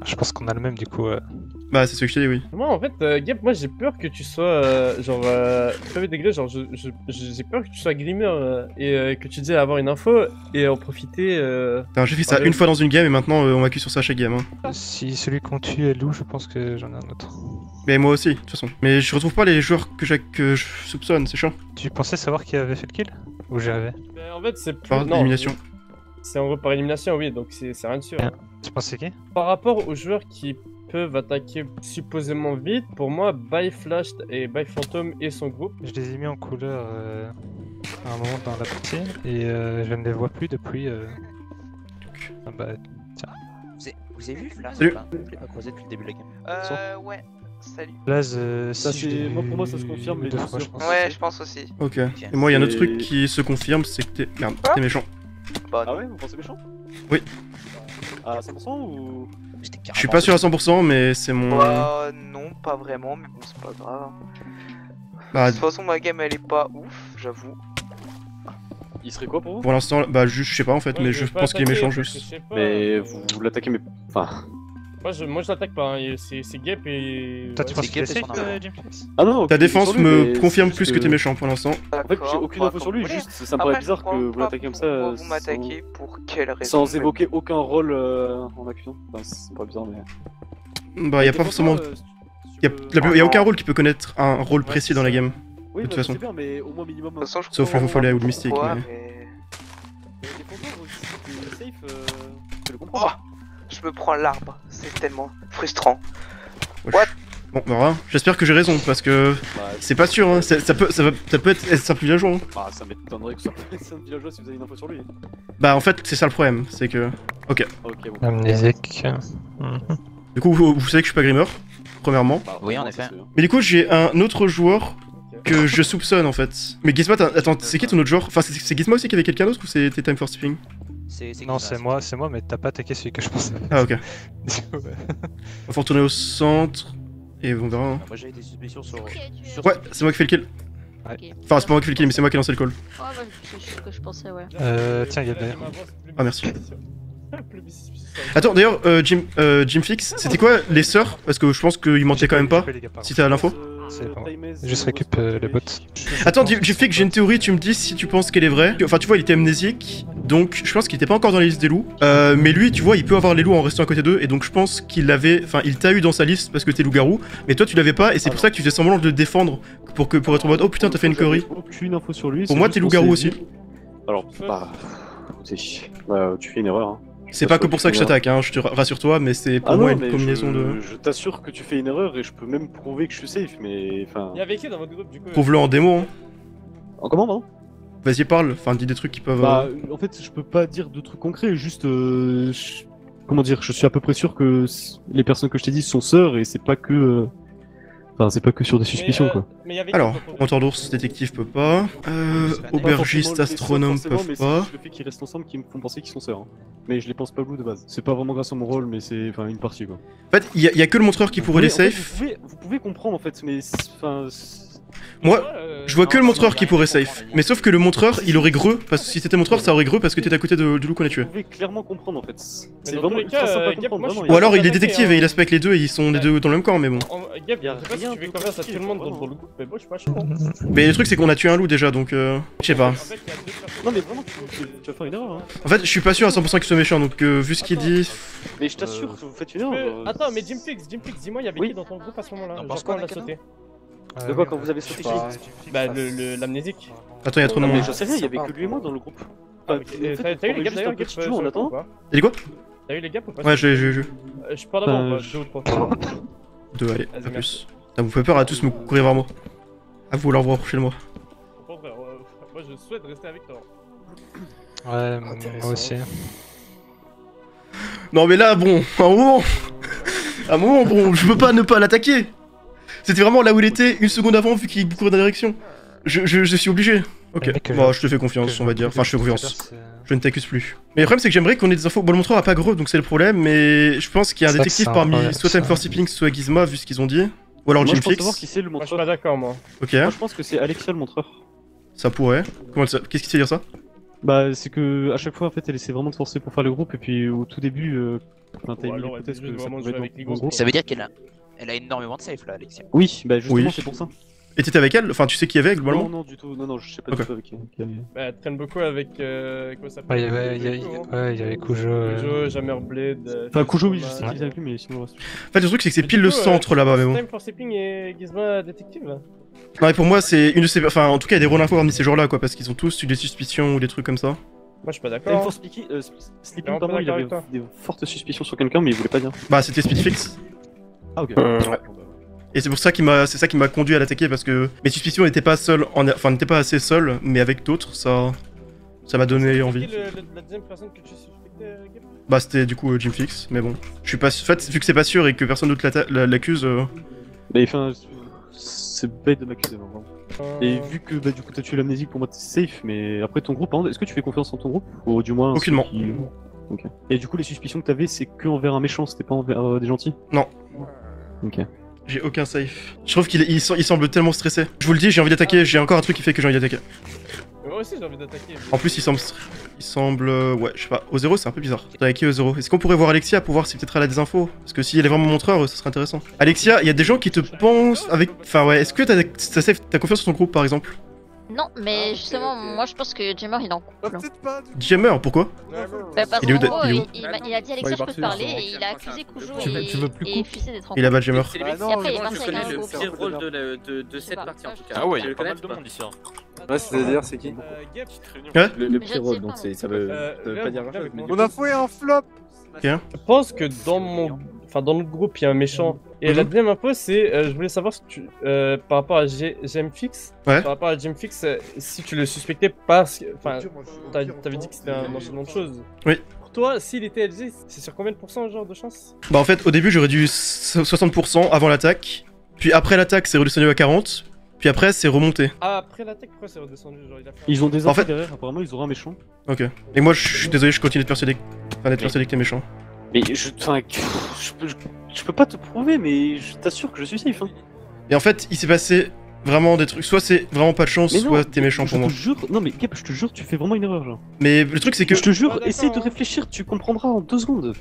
Je pense qu'on a le même du coup. Bah, c'est ce que je t'ai dit, oui. Moi, en fait, Gap, moi j'ai peur que tu sois genre premier degré, genre j'ai peur que tu sois grimmer et que tu disais avoir une info et en profiter. Putain, j'ai fait ça une fois dans une game et maintenant on m'accuse sur ça à chaque game. Hein. Si celui qu'on tue est loup, je pense que j'en ai un autre. Mais moi aussi, de toute façon. Mais je retrouve pas les joueurs que je soupçonne, c'est chiant. Tu pensais savoir qui avait fait le kill? Ou j'y avais? Mais en fait, c'est plus. Par non, élimination. C'est en gros par élimination, oui, donc c'est rien de sûr. Bien. Tu pensais qui? Par rapport aux joueurs qui peuvent attaquer supposément vite, pour moi, By Flash et By Phantom et son groupe. Je les ai mis en couleur à un moment dans la partie et je ne les vois plus depuis. Ah bah tiens. Vous avez vu Flash? Salut. Je l'ai pas croisé depuis le début de la game. Ouais, salut. Blaze, Ça, si je c'est- l'ai moi, pour moi, vu ça se confirme, les deux deux fois, sur- je pense. Ouais, je pense aussi. Ok. Et moi, il y a un autre Et- truc qui se confirme, c'est que t'es... Merde, t'es méchant. Bah, Ah ouais, vous pensez méchant? Oui. À 100% ou... Je suis pas sûr à 100%, mais c'est mon... bah, non, pas vraiment, mais bon, c'est pas grave. Bah, De toute façon, ma game elle est pas ouf, j'avoue. Il serait quoi pour vous? pour l'instant, bah, je sais pas en fait, Ouais, mais je je vais pas pense qu'il est attaquer méchant parce que juste. je sais pas, Mais vous l'attaquez, mais... Enfin... Moi je l'attaque pas, hein, c'est Gap et. Toi, tu ouais, penses c'est qu'il est Gap et safe, son arme. Jim Fix? Ah non, Ta aucune défense info sur lui, me mais confirme c'est plus juste que t'es méchant pour l'instant. En fait, j'ai aucune info sur lui, juste ça me paraît bizarre que vous l'attaquez comme ça. Pourquoi vous sans- m'attaquez? Pour quelle raison? Sans évoquer aucun rôle en accusant. Enfin, c'est pas bizarre, mais... Bah, y a pas forcément... Y a aucun rôle qui peut connaître un rôle précis dans la game. Oui, de toute bah, façon. c'est bien, mais au moins minimum... De toute façon, je Sauf le comprends faux follet ou le vraiment mystique, pourquoi, mais- Les défenseurs, si t'es safe, je le Oh, comprends. je me prends l'arbre, c'est tellement frustrant. Bon, bah voilà. J'espère que j'ai raison, parce que... Bah, C'est pas sûr, hein. Ça peut être un villageois. Hein. bah, ça m'étonnerait que ça soit un villageois si vous avez une info sur lui. Bah, en fait, c'est ça le problème, c'est que... Ok, bon. Amnésique. Du coup, vous savez que je suis pas grimmer, premièrement. Bah, Oui, en vraiment, effet. ça, c'est- Mais du coup, j'ai un autre joueur que je soupçonne en fait. Mais Gizmo, attends, c'est qui ton autre joueur? Enfin, c'est Gizmo aussi qui avait quelqu'un d'autre ou c'était Time for Sleeping? Non, c'est moi, mais t'as pas attaqué celui que je pensais. Ah, ok. Ouais. Faut retourner au centre et on verra. hein. Moi j'ai des suspicions sur. Ouais, c'est moi qui fais le kill. Ouais. Enfin, c'est pas moi qui fais le kill, mais c'est moi qui ai lancé le call. Ouais, bah, c'est ce que je pensais, ouais. Tiens, Gab d'ailleurs. Ah, merci. Attends, d'ailleurs, Jim Fix, c'était quoi les sœurs? Parce que je pense qu'il mentait quand même pas. Si t'as l'info. C'est bon. Juste récup les bots. Attends, Jim Fix, j'ai une théorie, tu me dis si tu penses qu'elle est vraie. Enfin, tu vois, il était amnésique, donc je pense qu'il était pas encore dans la liste des loups. Mais lui, tu vois, il peut avoir les loups en restant à côté d'eux, et donc je pense qu'il l'avait. Enfin, il t'a eu dans sa liste parce que t'es loup-garou, mais toi tu l'avais pas, et c'est pour ça que tu fais semblant de le défendre pour être en mode oh putain, t'as fait une connerie. Aucune info sur lui. Pour moi, t'es loup-garou aussi. Alors, bah. Tu fais une erreur, hein. C'est pas que pour ça que je t'attaque, hein, je te rassure-toi, mais c'est pour moi une combinaison de. Je t'assure que tu fais une erreur et je peux même prouver que je suis safe, mais enfin. Il y avait qui dans votre groupe du coup? Prouve-le en démo, hein. En comment, pardon? Vas-y, parle, enfin, dis des trucs qui peuvent. Bah, en fait, je peux pas dire de trucs concrets, juste. Comment dire, je suis à peu près sûr que les personnes que je t'ai dit sont sœurs et c'est pas que. Enfin, c'est pas que sur des suspicions, quoi. Alors, menteur d'ours, détective peut pas. Aubergiste, astronome peuvent pas. C'est le fait qu'ils restent ensemble qui me font penser qu'ils sont sœurs. Hein. Mais je les pense pas blue de base. C'est pas vraiment grâce à mon rôle, mais c'est enfin une partie, quoi. En fait, il y a que le montreur qui pourrait les safe. Vous pouvez comprendre en fait, mais enfin. Moi, je vois que le montreur qui pourrait safe. Mais sauf que le montreur, il aurait greux, parce que si t'étais montreur, ça aurait greux parce que t'étais à côté du loup qu'on a tué. Vous pouvez clairement comprendre en fait. C'est dans vraiment tous les ultra cas, sympa à Gap, comprendre, moi, je vraiment. suis Ou alors il est attaqué, détective hein. et il aspecte les deux et ils sont les deux dans le même camp, mais bon. Gap, je sais pas si tu veux convaincre à tout le monde dans le groupe, mais moi je suis pas chaud. Mais le truc c'est qu'on a tué un loup déjà donc je sais pas. Non mais vraiment, tu vas faire une erreur. Hein. En fait, je suis pas sûr à 100% qu'il soit méchant donc vu ce qu'il dit. Mais je t'assure que vous faites une erreur. Attends, mais Jim Fix, dis-moi, il y avait qui dans ton groupe à ce moment-là? Genre quand on l'a sauté? De quoi quand vous avez sauté Bah, l'amnésique. Attends, il y a trop de Non monde. mais je sais rien, il y avait que lui et moi dans le groupe. T'as eu les gaps d'ailleurs, Gap, on attend. T'as dit quoi? T'as eu les gaps ou pas? Ouais, j'ai. Je suis pas d'abord, 2 ou 3. 2, allez, Vas-y, pas merci. plus. Ça vous fait peur à tous me courir vers moi. À vous, leur voir chez moi. Au contraire, moi je souhaite rester avec toi. Ouais, moi aussi. Non mais là, bon, un moment, bon, je peux pas ne pas l'attaquer. C'était vraiment là où il était, une seconde avant, vu qu'il courait dans la direction. Je suis obligé. Ok, Le mec que bon, je- je te fais confiance, on va dire. Enfin, je te fais confiance. Je ne t'accuse plus. Mais le problème, c'est que j'aimerais qu'on ait des infos. Bon, le montreur a pas gros, donc c'est le problème, mais je pense qu'il y a un C'est vrai que détective c'est un parmi problème, soit ça. Time for Sleeping, soit Gizma, vu ce qu'ils ont dit. Ou alors Moi, Jim je pense Fix. savoir qui c'est le Moi, je suis montreur. pas d'accord, moi. Ok, Moi, je pense que c'est Alexia le montreur. ça pourrait. Qu'est-ce qui te fait dire ça? Bah, c'est que à chaque fois, en fait, elle essaie vraiment de forcer pour faire le groupe, et puis au tout début, t'as Ou mis alors, elle l'hypothèse veut que ça vraiment pouvait jouer être avec les dans le groupes. groupe. Ça veut dire elle a énormément de safe là, Alexia. Oui, bah justement, Oui. c'est pour ça. Et t'étais avec elle? Enfin, tu sais qui y avait globalement? Non, du tout. Non, je sais pas Ok. du tout avec qui il y avait. Bah, elle traîne beaucoup avec. Comment ça Ouais, s'appelle il y avait Kujo. Kujo, Jammerblade. Enfin, Kujo, oui, je sais Thomas. qu'il avait plus, mais sinon le reste. En fait, le truc, c'est que c'est Mais pile du le coup, centre là-bas, mais bon. Time for Sleeping et Gizma Detective. Non, mais pour moi, c'est une de ces. Enfin, en tout cas, il y a des rôles infos parmi ces joueurs-là, quoi, parce qu'ils ont tous eu des suspicions ou des trucs comme ça. Moi, je suis pas Time d'accord. for Sleeping, Vraiment pas pardon, il d'accord avait avec toi. des fortes suspicions sur quelqu'un, mais il voulait pas dire. Bah, c'était Speedfix. Ah, ok. Et c'est pour ça c'est ça qui m'a conduit à l'attaquer, parce que mes suspicions n'étaient pas seules, enfin, n'étaient pas assez seules, mais avec d'autres, ça m'a donné envie. La deuxième personne que tu suspectais, Gab? Bah, c'était du coup Jim Fix, mais bon. Je suis pas. En fait, vu que c'est pas sûr et que personne d'autre l'accuse. Mais enfin, c'est bête de m'accuser, vraiment. Et vu que bah, du coup t'as tué l'amnésique, pour moi t'es safe, mais après ton groupe, par contre, est-ce que tu fais confiance en ton groupe? Ou du moins. Aucunement. ceux qui- Ok. Et du coup, les suspicions que t'avais, c'est que envers un méchant, c'était pas envers des gentils? Non. Ok. J'ai aucun safe. Je trouve qu'il semble tellement stressé. Je vous le dis, j'ai envie d'attaquer, j'ai encore un truc qui fait que j'ai envie d'attaquer. Moi aussi, j'ai envie d'attaquer. En plus, il semble. Ouais, je sais pas. Au zéro, c'est un peu bizarre. D'attaquer au zéro. Est-ce qu'on pourrait voir Alexia pour voir si peut-être elle a des infos? Parce que si elle est vraiment montreur, ça serait intéressant. Alexia, il y a des gens qui te pensent avec. Enfin, ouais, est-ce que t'as confiance en ton groupe par exemple? Non, mais justement, moi je pense que Jammer il est en couple. Jammer, pourquoi? Bah, parce Il est où, qu'en gros, il est où il a dit Alexia, je peux te parler, et il a accusé Kujo et Fusé d'être en Il a pas Jammer. Et après, il est parti avec un le groupe. pire rôle de cette pas. partie en tout cas. Ah ouais, Tu il y le a pas mal connais de ou pas monde ici. Hein. Ouais, c'est-à-dire, c'est qui? Gab, Ouais. Le Mais je pire ne sais rôle, donc pas. ça veut pas dire grand-chose. Mon mais- info est un flop! Je pense que dans notre groupe, il y a un méchant. Et la deuxième info, c'est, je voulais savoir si tu, par rapport à GMFix, Ouais. par rapport à GMFix, si tu le suspectais parce que, enfin, t'avais dit que c'était un enchaînement de choses. Oui. Pour toi, s'il était LG, c'est sur combien de pourcents genre de chance? Bah, en fait, au début, j'aurais dû 60% avant l'attaque. Puis après l'attaque, c'est redescendu à 40. Puis après, c'est remonté. Ah, après l'attaque, pourquoi c'est redescendu? Genre, il a fait Ils ont des En infos fait- derrière, apparemment ils auront un méchant. Ok. Et moi, je suis désolé, je continue de persuader. Enfin, d'être persuadé que t'es méchant. Mais je peux pas te prouver, mais je t'assure que je suis safe. Hein. Et en fait, il s'est passé vraiment des trucs. Soit c'est vraiment pas de chance, Mais non, soit t'es méchant je pour moi. te jure, non mais Gab, je te jure, tu fais vraiment une erreur, genre. Mais le truc, c'est que. Je te jure, Ah, d'accord, essaye de hein. réfléchir, tu comprendras en 2 secondes.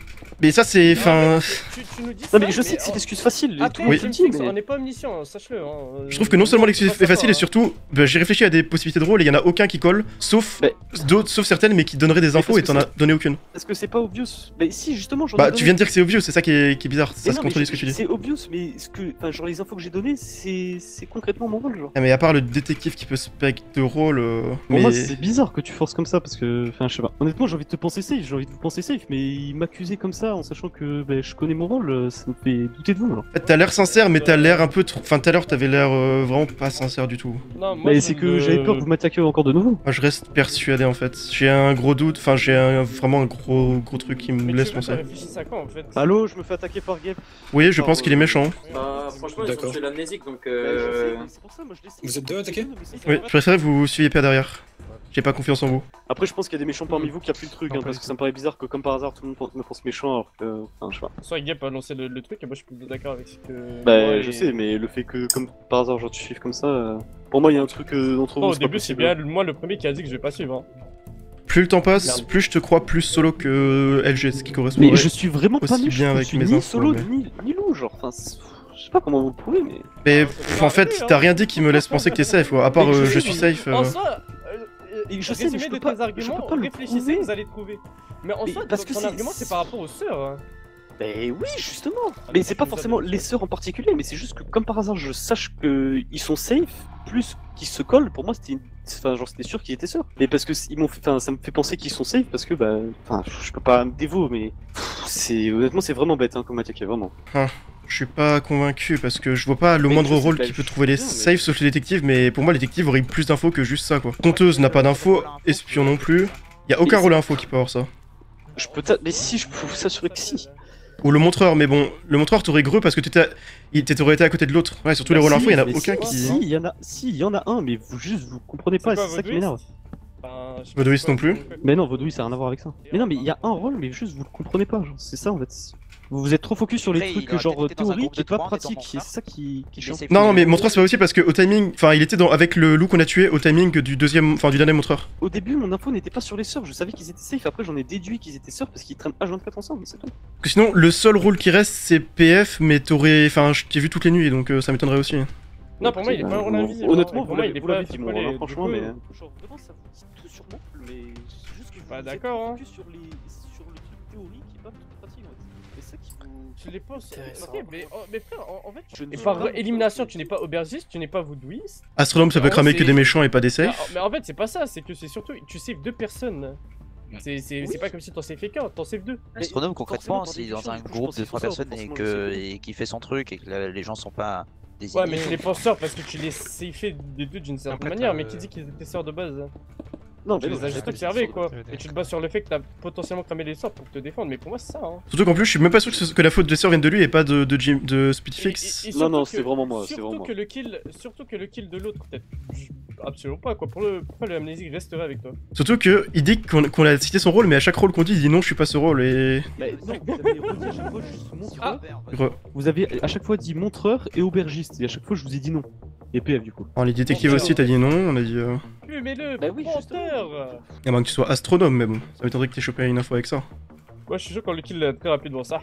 Mais ça, c'est. Enfin. Tu nous dis Non ça, mais je sais que c'est l'excuse facile, Après, tout le monde te le dit, GMFix, mais... on n'est pas omniscient, sache-le. Hein. Je trouve que non seulement l'excuse est facile, et sur surtout, bah, j'ai réfléchi à des possibilités de rôle et il y en a aucun qui colle, sauf Mais- d'autres, sauf certaines, mais qui donneraient des infos parce et que t'en as donné aucune. Est-ce que c'est pas obvious? Mais si, justement, j'en ai Bah, donné. tu viens de dire que c'est obvious, c'est ça qui est bizarre, ça Mais se non, mais contredit ce que tu dis. C'est obvious, mais ce que, enfin, genre les infos que j'ai données, c'est concrètement mon rôle, genre. Ah, mais à part le détective qui peut spec de rôle. Pour Mais. moi, c'est bizarre que tu forces comme ça parce que, enfin, je sais pas. Honnêtement, j'ai envie de te penser safe, j'ai envie de vous penser safe, mais il m'accusait comme ça en sachant que bah, je connais mon rôle, ça me fait douter de vous. Alors. En fait, t'as l'air sincère, mais t'as l'air un peu trop. Enfin, tout à l'heure, t'avais l'air vraiment pas sincère du tout. Non, moi, Mais c'est que j'avais peur que vous m'attaquiez encore de nouveau. Moi, je reste persuadé en fait. J'ai un gros doute, enfin, vraiment un gros truc qui me laisse penser. Réfléchis à quoi en fait? Allô, je me fais attaquer par Gap. Oui, je pense qu'il est méchant. Franchement, ils sont chez l'amnésique, donc C'est pour ça, moi je l'essaie. Vous êtes deux attaqués? Oui, je préférais que vous suiviez pas derrière. J'ai pas confiance en vous. Après, je pense qu'il y a des méchants parmi vous qui appuient le truc, hein, parce que ça me paraît bizarre que, comme par hasard, tout le monde me pense méchant alors que. Enfin, je sais pas. Soit Gap a lancé le truc et moi je suis plutôt d'accord avec ce que. Bah, Ouais, je et- sais, mais le fait que, comme par hasard, genre tu suives comme ça, pour moi, il y a un truc entre Non, vous. au c'est pas début c'est possible. bien moi le premier qui a dit que je vais pas suivre. Hein. Plus le temps passe, Merde. plus je te crois plus solo que LG, ce qui correspond. Mais je suis vraiment pas aussi méchant, bien je avec suis mes ni infos, solo mais- ni loup, genre. Enfin, je sais pas comment vous le prouvez, mais. Mais en fait, t'as rien dit qui me laisse penser que t'es safe, quoi. À part Mais je je sais, suis mais- safe. En soi, Et je sais, mais résumé je de peux pas- tes arguments, je peux pas le réfléchissez, prouver. vous allez trouver. Mais en Mais soi, parce que ton c'est- argument c'est par rapport aux sœurs. Hein. Mais oui, justement. Mais c'est pas forcément les sœurs en particulier, mais c'est juste que comme par hasard je sache que ils sont safe, plus qu'ils se collent. Pour moi, enfin genre c'était sûr qu'ils étaient sœurs. Mais parce que ils m'ont, enfin ça me fait penser qu'ils sont safe parce que bah, enfin je peux pas me dévouer, mais c'est honnêtement c'est vraiment bête hein, comme attaque, vraiment. Je suis pas convaincu parce que je vois pas le Mais moindre je sais, rôle bah, qui peut je trouver les sais bien, mais- safe sauf le détective, mais pour moi, le détective aurait eu plus d'infos que juste ça, quoi. Conteuse n'a pas d'infos, espion non plus. Y a aucun Mais rôle info qui peut avoir ça. Mais si je peux vous assurer que si. Ou le montreur, mais bon, le montreur t'aurais greu parce que t'aurais été à côté de l'autre. Ouais, surtout les Bah rôles si, info, y en a mais aucun si, qui. Si, il y en a un, mais vous juste vous comprenez pas, C'est quoi, c'est ça votre qui m'énerve. Enfin, je sais Vaudouiste pas non plus. Mais non, Vaudouille, ça n'a rien à voir avec ça. Mais non, mais il y a un rôle, mais juste vous le comprenez pas, genre, c'est ça en fait. Vous êtes trop focus sur les Après, trucs il aurait genre peut-être été dans un théoriques groupe et de pas trois, en étant pratiques, et montreur. c'est ça qui est chiant. Non, non, mais montreur, c'est pas aussi parce que au timing. Enfin, il était avec le loup qu'on a tué au timing du deuxième. Enfin, du dernier montreur. Au début, mon info n'était pas sur les sœurs, je savais qu'ils étaient safe, après j'en ai déduit qu'ils étaient sœurs parce qu'ils traînent H24 ensemble, c'est tout. Parce que sinon, le seul rôle qui reste, c'est PF, mais t'aurais. Enfin, je t'ai vu toutes les nuits, donc ça m'étonnerait aussi. Non, pour moi, il est pas un rôle invisible. Honnêtement, pour vous moi, il est l'avez pas dit, mon triplé, rôle, du franchement, coup, mais. Genre, vraiment, ça vous dit tout sur moi, mais juste que vous Pas êtes d'accord, hein. focus sur le truc théorique et pas le truc pratique, en fait. C'est ça qui vous. Tu les poses. Intéressant. Ok, mais frère, en fait, Je ne et sais par pas. élimination, tu n'es pas aubergiste, tu n'es pas vaudouiste. Astronome, ça peut Ah, cramer que c'est- des méchants et pas des Non, safes. mais en fait, c'est pas ça, c'est que c'est surtout. Tu saves 2 personnes. C'est pas comme si t'en saves qu'un, t'en saves 2. Astronome, concrètement, forcément, s'il est dans dans des un échanges, je groupe pense de qu'il 3 faut ça, personnes forcément, et qui fait son truc et que les gens sont pas désignés. Ouais, mais tu les penses sœurs parce que tu les safés des deux d'une certaine Après, manière, t'as- mais qui dit qu'ils étaient sœurs de base? Non, Tu mais les as juste observés quoi. Je veux dire. Et tu te bases sur le fait que t'as potentiellement cramé les sorts pour te défendre, mais pour moi c'est ça hein. Surtout qu'en plus, je suis même pas sûr que la faute de sœur vienne de lui et pas de Speedfix. Et Non, non, surtout c'est vraiment moi, c'est Surtout vraiment moi. que le kill de l'autre, peut-être absolument pas quoi. Pourquoi le amnésique resterait avec toi? Surtout que il dit qu'on a cité son rôle, mais à chaque rôle qu'on dit, il dit non, je suis pas ce rôle et. Mais non, vous avez redit à chaque fois juste montreur. Re- Vous avez à chaque fois dit montreur et aubergiste, et à chaque fois je vous ai dit non. Et PF du coup. En les détectives aussi, t'as dit non, on a dit. Fumez-le, Bah oui, menteur! À moins que tu sois astronome, mais bon, ça m'étonnerait que t'aies chopé une info avec ça. Moi je suis chaud quand le kill est très rapide dans ça.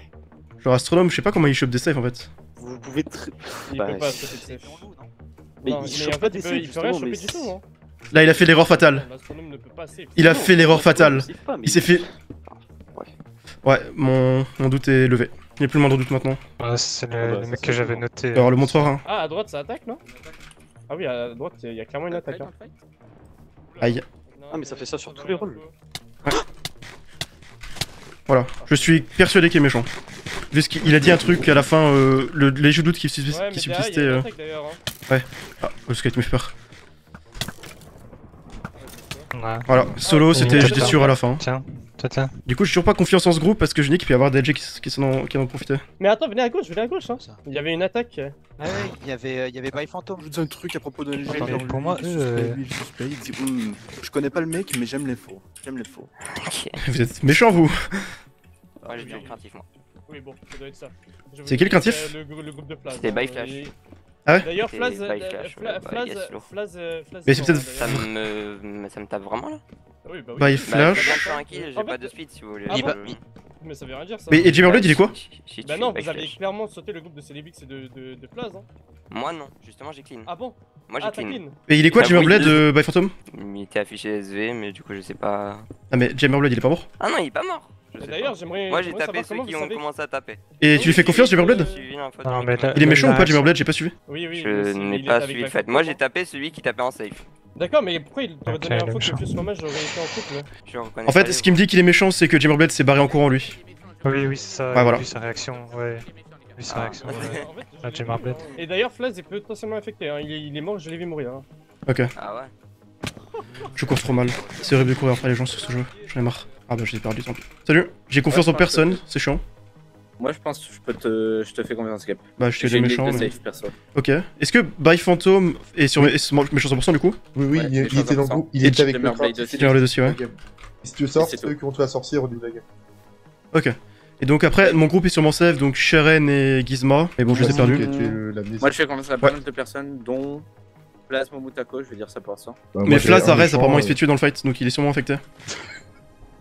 Genre astronome, je sais pas comment il chope des saves en fait. Vous pouvez très. Il Bah, peut pas c'est- sauter de safe. Mais Non, il mais chope en pas fait, des il peut saves, rien justement, choper mais du tout hein. Là, il a fait l'erreur fatale. L'astronome ne peut pas safe. Il a Non, fait l'erreur non, fatale. c'est pas, mais Il s'est fait. Ouais. Ouais, mon doute est levé. Il n'y a plus le moindre doute maintenant. Ouais, c'est Ah bah, le ça, mec c'est que j'avais bon. noté. Alors, le montreur, hein. Ah, à droite ça attaque non? Ah oui, à droite il y a clairement une attaque. Hein. Aïe. Ah, mais ça fait ça sur tous les rôles. Voilà, je suis persuadé qu'il est méchant. Vu ce qu'il a dit un truc à la fin, les jeux de doute qui Ouais, mais derrière, il y a subsistaient. une attaque d'ailleurs. Hein. Ah, le skate me fait peur. Ouais. Voilà, solo, c'était, Ouais. j'étais sûr à la fin. Tiens, tiens. Du coup, j'ai toujours pas confiance en ce groupe parce que je dis qu'il peut y avoir des LG qui en ont profité. Mais attends, venez à gauche hein. Il y avait une attaque. Ah ouais, il y avait By Phantom. Je vous dis un truc à propos de LG. Mais pour moi, il dit je connais pas le mec, mais j'aime les faux. J'aime les faux. Vous êtes méchants, vous. Ouais, j'ai bien craintif moi. Oui, bon, ça doit être ça. C'est qui le craintif Le groupe de Flaz. C'était By Flash. Ah ouais D'ailleurs, C'est Flaz. By Flash, ouais, bah, yes, lourd. Flaz. Mais c'est peut-être- Ça me tape vraiment là. Oui, bah oui. By Bah, je peux bien Flash. faire un kill, j'ai En pas fait- de speed si vous voulez. Ah bon Je- Mais ça veut rien dire ça. Mais et Jimmy Blade, il est quoi? Bah non, vous avez clairement sauté le groupe de Célébix et de Flaz. Hein. Moi non, justement j'ai clean. Ah bon? Moi Ah, j'ai t'as clean. clean. Et il est quoi, Ah, Jimmy oui, Blade deux. by Phantom? Il était affiché SV, mais du coup je sais pas. Ah, mais Jimmy Blade, il est pas mort. Ah non, il est pas mort. Je sais D'ailleurs, pas. j'aimerais. Moi j'ai j'aimerais tapé savoir ceux comment qui vous ont savez- commencé à taper. Et tu lui fais confiance, Jimmy Blade? J'ai suivi l'info de Non, mon mais équipe. Il est méchant ou pas, là, Jimmy Blade? J'ai pas suivi. Oui, oui. Je n'ai pas suivi le fait. Moi j'ai tapé celui qui tapait en safe. D'accord, mais pourquoi il t'aurait Ok, donné il est l'info que méchant. plus moi j'aurais été en couple? Je reconnais En pas fait, les ce qui me dit qu'il est méchant, c'est que Jimmy Blade s'est barré en courant, lui. Oui, c'est ça. Ouais, voilà. Vu sa réaction, ouais. Vu sa Ah. réaction. En fait, Ah, Jimmy Blade. Et d'ailleurs, Flaz est potentiellement infecté. Hein. Il est mort, je l'ai vu mourir. Hein. Ok, Ah ouais. je cours trop mal. C'est horrible de courir après les gens sur ce jeu. J'en ai marre. Ah bah, je l'ai perdu, tant pis. Salut, j'ai confiance en personne, c'est chiant. Moi je pense que je te fais confiance, Cap. Bah, je suis J'ai des une ligue méchants. de Mais... safe perso. Ok. Est-ce que By Phantom est sur méchant 100% du coup? Oui, Ouais, il c'est était dans le 100%. groupe, il Et était avec Jimmy le Blade craintif aussi. Jimmy Blade aussi, ouais. de la game. Et si tu sors, C'est c'est eux qui vont te faire sortir au début de la game. Ok. Et donc après, mon groupe est sûrement safe, donc Sharon et Gizma. Mais bon, je les ai Vas-y, perdus. ok, tu es l'amnésie. Moi je fais confiance à pas mal de personnes, dont Plasma Mutako, je vais dire ça pour l'instant. Bah, moi, Mais j'ai Flaz un Arès, méchant, apparemment, il se fait tuer dans le fight, donc il est sûrement infecté.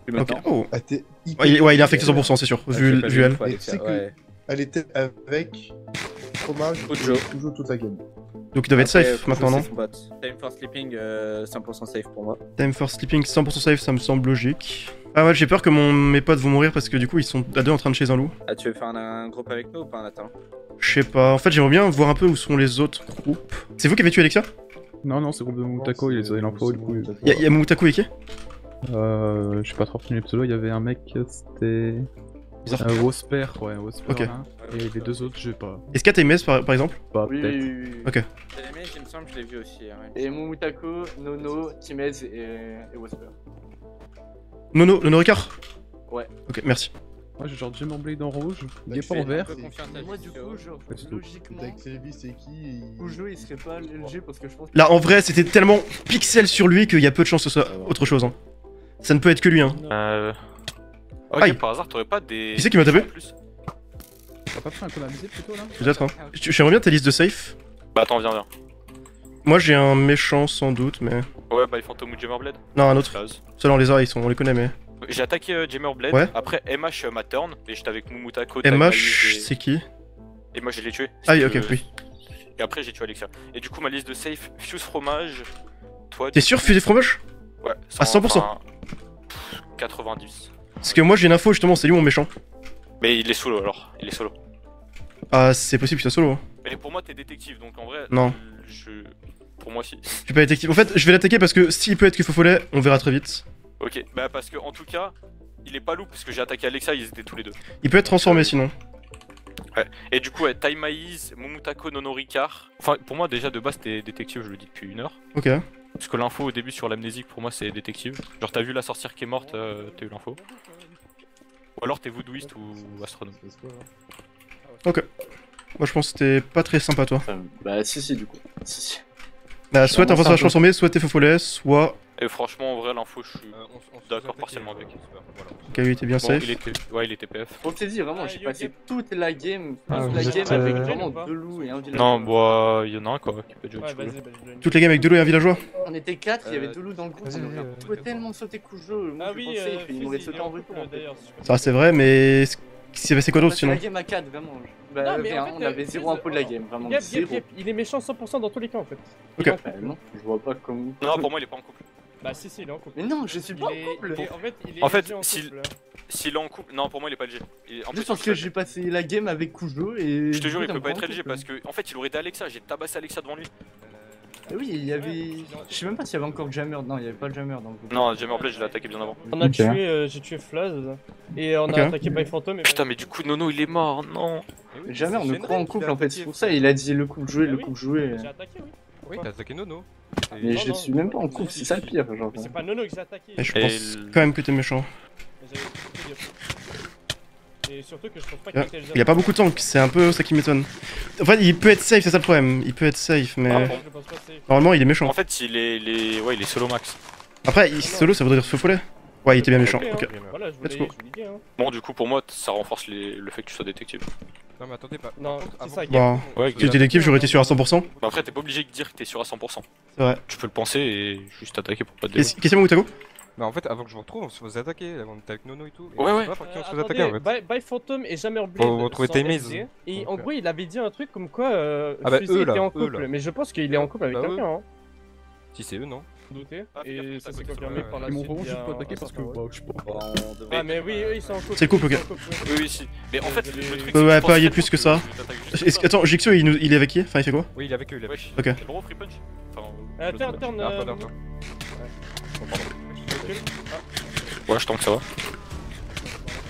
Plus Ok. maintenant. Oh. Ah, t'es hyper- Ouais, il est infecté 100%, c'est sûr, Ah, vu j'ai pas vu elle. fois, Et Alexia, tu sais que- ouais. Elle était avec fromage Fujo. toujours toute la game. Donc ils doivent être Après, safe Fujo, maintenant, non? c'est son bot. Time for Sleeping, 100% safe pour moi. Time for sleeping 100% safe, ça me semble logique. Ah ouais, j'ai peur que mes potes vont mourir parce que du coup ils sont à deux en train de chase un loup. Ah, tu veux faire un groupe avec nous ou pas, Nathan? Je sais pas, en fait j'aimerais bien voir un peu où sont les autres groupes. C'est vous qui avez tué Alexia? Non, c'est le groupe de Mutako, il a l'info du coup. Y'a Mutaku et qui? Je sais pas trop retenu les pseudos, il y avait un mec, c'était. Bizarre. Wosper, ouais, Wosper. Ok. Là. Et les deux autres, je sais pas. Est-ce qu'il y a TMS par exemple? Pas Oui, peut-être. oui. Ok. J'ai aimé, il me semble, je l'ai vu aussi. Ouais. Et Mumutako, Nono, Timez et Whisper. Nono Ricard? Ouais. Ok, merci. Moi j'ai genre Gemmer Blade en rouge, Guépard en vert. Moi du coup, genre, logiquement, Avec Selby, c'est qui Kujo il serait pas LG parce que je pense que... Là, en vrai, c'était tellement pixel sur lui qu'il y a peu de chances que ce soit autre chose. Hein. Ça ne peut être que lui. Hein. Ok, Aïe. par hasard, t'aurais pas des. Qui c'est qui m'a tapé? T'as pas fait un code amusé plutôt là? Peut-être. Hein. J'aimerais bien ta liste de safe. Bah attends, viens. Moi, j'ai un méchant sans doute, mais. Ouais, bah, Phantom ou Jammerblade. Non, un autre. Phase. Ceux-là, on les a, on les connaît, mais. J'ai attaqué Jammerblade, Ouais. après MH ma turn, et j'étais avec Mumutako. MH, c'est qui? Et moi je l'ai tué. Ah, oui, ok, oui. Et après j'ai tué Alexia. Et du coup, ma liste de safe, Fuse Fromage. Toi. T'es sûr, fusée fromage? Ouais. À 100%. 90. Parce que moi, j'ai une info, justement, c'est lui mon méchant. Mais il est solo alors, il est solo. Ah, c'est possible qu'il soit solo. Hein. Mais pour moi, t'es détective, donc en vrai. Non. Pour moi, si. Je suis pas détective. En fait, je vais l'attaquer parce que s'il peut être que Fofollet, on verra très vite. Ok, bah parce que en tout cas, il est pas loup, parce que j'ai attaqué Alexia, ils étaient tous les deux. Il peut être transformé sinon. Ouais, et du coup, ouais, Taimaïs, Momutako, Nono Ricard. Enfin, pour moi, déjà de base, t'es détective, je le dis depuis 1 heure. Ok. Parce que l'info au début sur l'amnésique, pour moi, c'est détective. Genre, t'as vu la sorcière qui est morte, t'as eu l'info. Ou alors t'es voodooiste ou astronome. Ok. Moi, je pense que t'es pas très sympa, toi. Bah, si, du coup. Si. Bah, soit t'es un personnage transformé, soit t'es Fofollet, soit. Et franchement, en vrai, l'info, je suis d'accord partiellement avec. Ok, oui, t'es bien Bon, safe. il était PF. Pour te dire, vraiment, j'ai passé toute la game, Ah, toute la vous game êtes, avec vraiment 2 loups et un villageois. Non, bah, il y en a un quoi qui peut jouer. Ouais, vas-y, Toutes les games avec 2 loups et un villageois. On était 4, il y avait 2 loups dans le groupe, on pouvait tellement sauter Kujo, moi je pensais qu'il m'aurait sauté en retour en fait. Ça, c'est vrai, mais. C'est quoi d'autre sinon? La game à 4, vraiment. Bah, on avait 0 info de la game, vraiment. Gap, 0. il est méchant 100% dans tous les cas en fait. Ok. Non, je vois pas comment. Non, pour moi, il est pas en couple. Bah, si, il est en couple. Mais non, je suis pas en couple. En fait, s'il est en couple. Non, pour moi, il est pas LG. Juste parce que j'ai passé la game avec Kujo et. Je te jure, il peut pas être LG parce que. En fait, il aurait été Alexa, j'ai tabassé Alexa devant lui. Oui, il y avait. Je sais même pas s'il y avait encore Jammer. Non, il y avait pas le Jammer dans le groupe. Non, Jammerblade, je l'ai attaqué bien avant. On a tué, j'ai tué Flaz et on a attaqué by Phantom. Putain, mais du coup, Nono il est mort, non. Jammer me croit en couple en fait, c'est pour ça il a dit le couple joué, le couple joué. J'ai attaqué, oui. Oui, t'as attaqué Nono. Mais je suis même pas en couple, c'est ça le pire, genre. Mais c'est pas Nono que j'ai attaqué. Et je pense quand même que t'es méchant. Et surtout que je pense pas qu'il était Il a pas beaucoup de tank, c'est un peu ça qui m'étonne. En fait, il peut être safe, c'est ça le problème. Il peut être safe, mais. Normalement, il est méchant. En fait, il est solo max. Après, solo, ça voudrait dire feu follet. Ouais, il était bien méchant. Ok. Voilà, je Let's voulais go. dire. Bon, du coup, pour moi, ça renforce le fait que tu sois détective. Non, mais attendez pas. Non, c'est ça, Bon, Ouais, si j'étais détective, j'aurais été sûr à 100%. Bah après, t'es pas obligé de dire que t'es sûr à 100%. C'est vrai. Tu peux le penser et juste attaquer pour pas te Qu'est-ce que c'est mon Utago? Bah en fait, avant que je vous retrouve, on se faisait attaquer, on était avec Nono et tout. Ouais, ouais. Je sais pas par qui on se faisait attaquer en fait. By Phantom et Jammer Blade. On retrouvait Taimaze. Et en gros, il avait dit un truc comme quoi Ah bah, Fusée eux, là, était en eux, couple. là. Mais je pense qu'il est en couple avec Bah, eux. quelqu'un. Hein. Si c'est eux, non? Douté. Ah, Et ça s'est confirmé par la Ils suite. m'ont vraiment il y a juste pas un- attaqué parce que bah, je sais pas. Ah, mais oui, eux ils sont en couple. C'est le couple, ok. Ils sont en couple, oui. Oui, oui, si. Mais en fait, le truc. c'est Ouais, que ouais, je pas pense y a que plus que ça. je t'attaque juste pour Attends, Jixio, il est avec qui? Enfin, il fait quoi? Oui, il est avec eux, il est avec Wesh, Ok. c'est le gros free punch. Enfin, Turn. Attends. Ouais, je tente que ça va.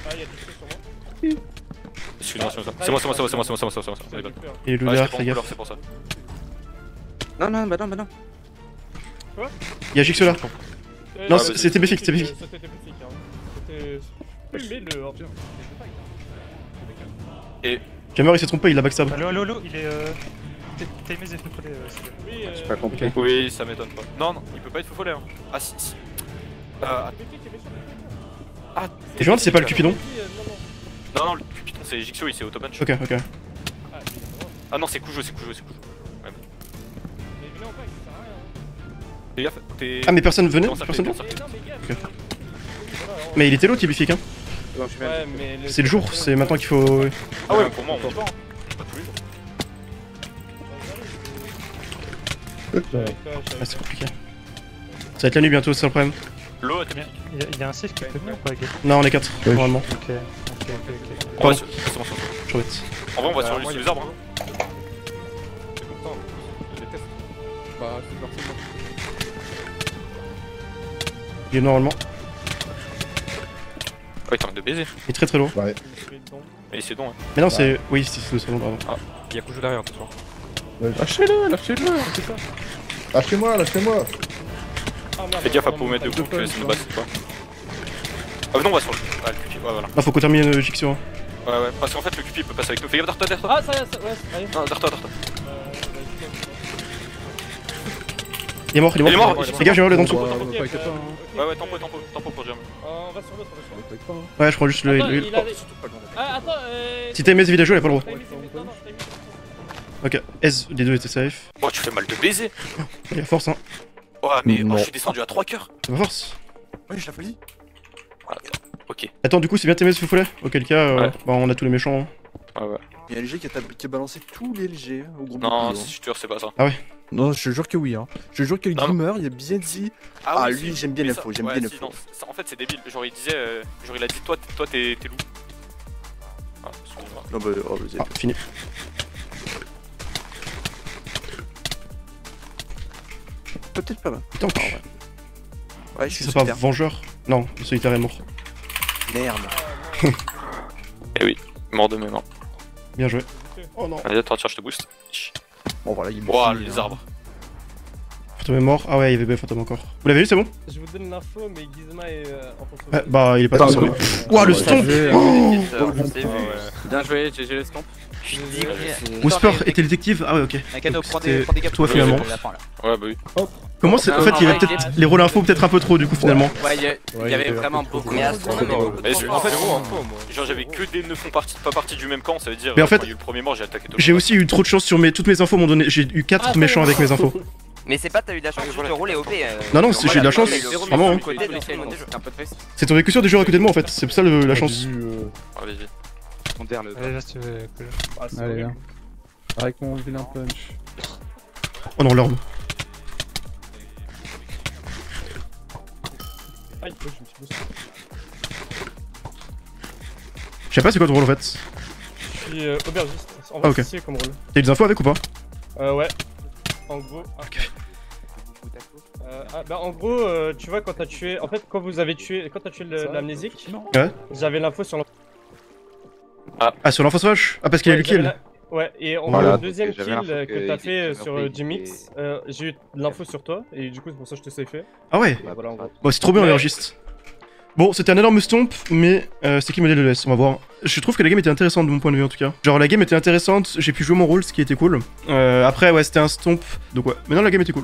Ah, il y a des trucs sur moi. Excuse-moi, c'est moi. Il est Ouais, lourd, j'étais pas en fais couleur, gaffe. c'est pour ça. Non, bah non. Il y a Jixio là. Non, Ah, c'était Béfique, c'était Béfique. C'était Béfique, hein. C'était. Oui, mais le. Et. Jammer, il s'est trompé, il a backstab. Allo, il est. Taimaze est fait Oui, J'ai pas compris. Oui, ça m'étonne pas. Non, il peut pas être faux follet. Hein. Ah, si. Ah, Et je me demande si c'est pas le Cupidon. Non, le Cupidon, c'est Jixio, il s'est auto-punch. Ok, ok. Ah non, c'est Kujo. Ouais. Fais gaffe, t'es. Ah, mais personne venait? Comment ça Personne fait venait? Ok. Mais il était l'autre, il est Béfique, hein. Ouais, mais C'est le jour, c'est maintenant qu'il faut. Ah ouais, pour moi, on y va. Pas tous les jours. Ah, c'est compliqué. Ça va être la nuit bientôt, c'est ça le problème. L'eau, t'es bien. Il y a un site qui peut venir ou pas, Gap? Non, on est 4, normalement. Ok. On va sur. Trop vite. En vrai, on va sur juste les arbres. Hein. C'est content, je déteste. Bah, c'est forcément. Il est normalement. Ouais, t'as envie de baiser. Il est très très lourd. Ouais. Mais c'est don. Hein. Mais non, c'est. Oui, c'est le salon, pardon. Ah, il y a Kujo derrière, attention. Lâchez-le, c'est ça. Lâchez-moi. Fais gaffe à pas vous mettre de coups, c'est une base, c'est pas. Ah non, on va sur le QP, ouais, voilà. Ah, faut qu'on termine Jixio. Ouais, parce qu'en fait, le QP il peut passer avec nous. Fais gaffe, derrière toi. Ah, ça, ouais, allez. Non, derrière toi. Il est mort. Les gars, j'ai un là en dessous. Ouais, tempo pour Jam. On va sur l'autre, Ouais, je prends juste le. Ah, attends, Si t'as aimé ce vidéo, il a pas le droit. Ok, S, les deux étaient safe. Oh, tu fais mal de baiser. Il y a force, hein. Ouais, mais moi je suis descendu à 3 cœurs. Ça va force. Ouais, je l'ai failli. Ok. Attends, du coup, c'est bien t'aimer ce foufoulet. Auquel cas, bah, on a tous les méchants. Ouais. Il y a LG qui a balancé tous les LG au groupe. Non, je te jure, c'est pas ça. Ah ouais. Non, je te jure que oui, hein. Je te jure que le Grimmer, il a bien dit. Ah, lui, j'aime bien l'info, j'aime bien l'info. En fait, c'est débile. Genre, il disait. Genre, il a dit, toi, t'es loup. Ah, excuse-moi. Non, bah, oh, vas-y. Ah, fini. Peut-être pas mal. Tant que. Ouais, je suis pas vengeur. Non, le solitaire est mort. Merde. Eh oui, mort de mes mains. Bien joué. Oh non. Allez, attends, tiens, je te booste. Bon, voilà, il me Ouah, les arbres. Fantôme est mort. Ah ouais, il y avait Fantôme encore. Vous l'avez vu, c'est bon? Je vous donne l'info, mais Gizma est en fonction. Ouais, bah, il est pas transformé. Ouah, le stomp! Bien joué, GG le stomp. Whisper était détective? Ah ouais, ok. Nakano, prends des toi finalement. Ouais, bah oui. Comment c'est? En fait, il y avait peut-être les rôles info, peut-être un peu trop du coup finalement. Ouais, il y avait vraiment beaucoup. En fait, genre j'avais que des nœuds font pas partie du même camp, ça veut dire. Mais en fait, le premier mort, j'ai attaqué tout. J'ai aussi eu trop de chance sur toutes mes infos m'ont donné. J'ai eu 4 méchants avec mes infos. Mais c'est pas t'as eu de la chance, juste le rôle est OP. Non, j'ai eu de la chance, vraiment. Hein. C'est tombé que sur des joueurs à côté de moi en fait, c'est ça la chance. Allez-y. Allez, là, si tu veux que je. Allez, viens. Avec mon vilain punch. Oh non, l'orbe. Aïe, je me suis boosté. Je sais pas c'est quoi ton rôle en fait. Je suis aubergiste. Ah ok. Comme rôle. T'as eu des infos avec ou pas? Ouais. En gros. Bah en gros, tu vois quand t'as tué, en fait quand vous avez tué, quand t'as tué l'amnésique, ouais. J'avais l'info sur l'enfant. Ah sur l'enfant sauvage? Ah parce qu'il a eu le kill. Ouais, et en gros, le deuxième kill que t'as fait sur Jimix, j'ai eu l'info sur toi, et du coup c'est pour ça que je te safé. Ah ouais. Bon c'est trop bien l'enregistre. Bon, c'était un énorme stomp, mais c'est qui modèle de l'ES? On va voir. Je trouve que la game était intéressante de mon point de vue en tout cas. Genre la game était intéressante, j'ai pu jouer mon rôle, ce qui était cool. Après ouais, c'était un stomp, donc ouais. Mais non, la game était cool.